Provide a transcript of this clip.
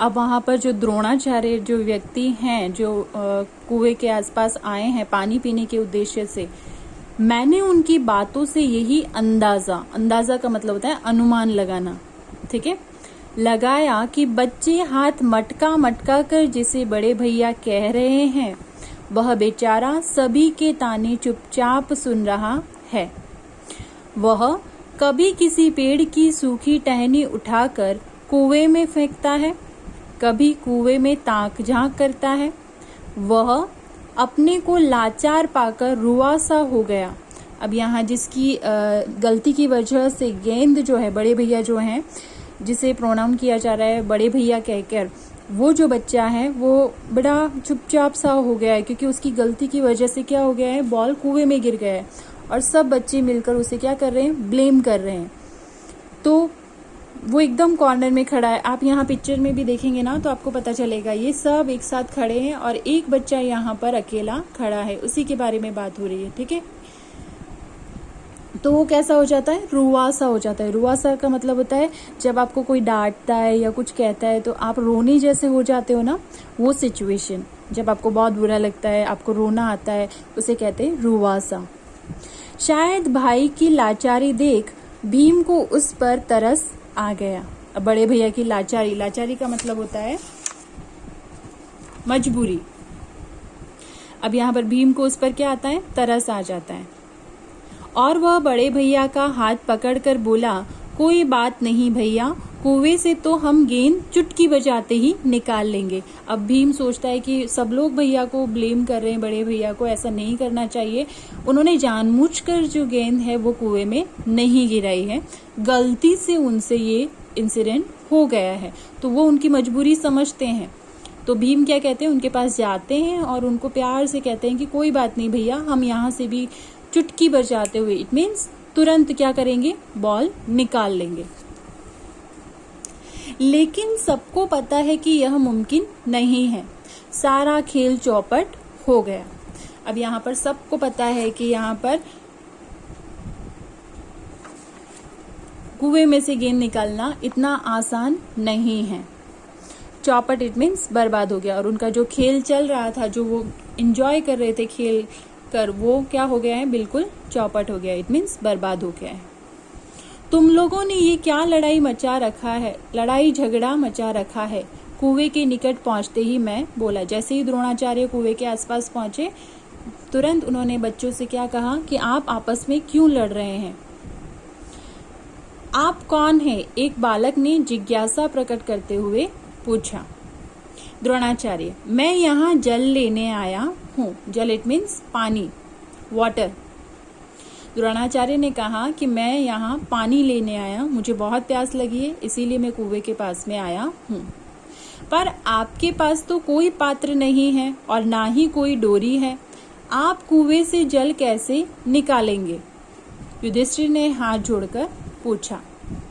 अब वहां पर जो द्रोणाचार्य जो व्यक्ति हैं जो कुएं के आसपास आए हैं पानी पीने के उद्देश्य से, मैंने उनकी बातों से यही अंदाजा का मतलब होता है अनुमान लगाना, ठीक है, लगाया कि बच्चे हाथ मटका मटका कर जिसे बड़े भैया कह रहे हैं वह बेचारा सभी के ताने चुपचाप सुन रहा है। वह कभी किसी पेड़ की सूखी टहनी उठाकर कुएं में फेंकता है, कभी कुएं में ताक झांक करता है। वह अपने को लाचार पाकर रुआ सा हो गया। अब यहाँ जिसकी गलती की वजह से गेंद जो है, बड़े भैया जो हैं जिसे प्रोनाउन किया जा रहा है बड़े भैया कहकर, वो जो बच्चा है वो बड़ा चुपचाप सा हो गया है, क्योंकि उसकी गलती की वजह से क्या हो गया है, बॉल कुएं में गिर गया है और सब बच्चे मिलकर उसे क्या कर रहे हैं, ब्लेम कर रहे हैं। तो वो एकदम कॉर्नर में खड़ा है। आप यहाँ पिक्चर में भी देखेंगे ना तो आपको पता चलेगा, ये सब एक साथ खड़े हैं और एक बच्चा यहाँ पर अकेला खड़ा है, उसी के बारे में बात हो रही है, ठीक है। तो वो कैसा हो जाता है, रुआसा हो जाता है। रुआसा का मतलब होता है जब आपको कोई डांटता है या कुछ कहता है तो आप रोने जैसे हो जाते हो ना, वो सिचुएशन जब आपको बहुत बुरा लगता है, आपको रोना आता है, उसे कहते हैं रुआसा। शायद भाई की लाचारी देख भीम को उस पर तरस आ गया। अब बड़े भैया की लाचारी का मतलब होता है मजबूरी। अब यहाँ पर भीम को उस पर क्या आता है, तरस आ जाता है और वह बड़े भैया का हाथ पकड़कर बोला, कोई बात नहीं भैया, कुएं से तो हम गेंद चुटकी बजाते ही निकाल लेंगे। अब भीम सोचता है कि सब लोग भैया को ब्लेम कर रहे हैं, बड़े भैया को, ऐसा नहीं करना चाहिए। उन्होंने जानबूझकर जो गेंद है वो कुएं में नहीं गिराई है, गलती से उनसे ये इंसिडेंट हो गया है, तो वो उनकी मजबूरी समझते हैं। तो भीम क्या कहते हैं, उनके पास जाते हैं और उनको प्यार से कहते हैं कि कोई बात नहीं भैया, हम यहाँ से भी चुटकी बजाते हुए, इट मीन्स तुरंत क्या करेंगे, बॉल निकाल लेंगे। लेकिन सबको पता है कि यह मुमकिन नहीं है, सारा खेल चौपट हो गया। अब यहाँ पर सबको पता है कि यहाँ पर कुएं में से गेंद निकालना इतना आसान नहीं है। चौपट इट मीन्स बर्बाद हो गया और उनका जो खेल चल रहा था, जो वो एंजॉय कर रहे थे खेल कर, वो क्या हो गया है, बिल्कुल चौपट हो गया, इट मीन्स बर्बाद हो गया है। तुम लोगों ने ये क्या लड़ाई झगड़ा मचा रखा है। कुएं के निकट पहुंचते ही मैं बोला। जैसे ही द्रोणाचार्य कुएं के आसपास पहुंचे, तुरंत उन्होंने बच्चों से क्या कहा कि आप आपस में क्यों लड़ रहे हैं, आप कौन है, एक बालक ने जिज्ञासा प्रकट करते हुए पूछा। द्रोणाचार्य, मैं यहाँ जल लेने आया हूँ। जल इट मीन्स पानी, वाटर। द्रोणाचार्य ने कहा कि मैं यहाँ पानी लेने आया, मुझे बहुत प्यास लगी है, इसीलिए मैं कुएं के पास में आया हूँ। पर आपके पास तो कोई पात्र नहीं है और ना ही कोई डोरी है, आप कुएं से जल कैसे निकालेंगे? युधिष्ठिर ने हाथ जोड़कर पूछा।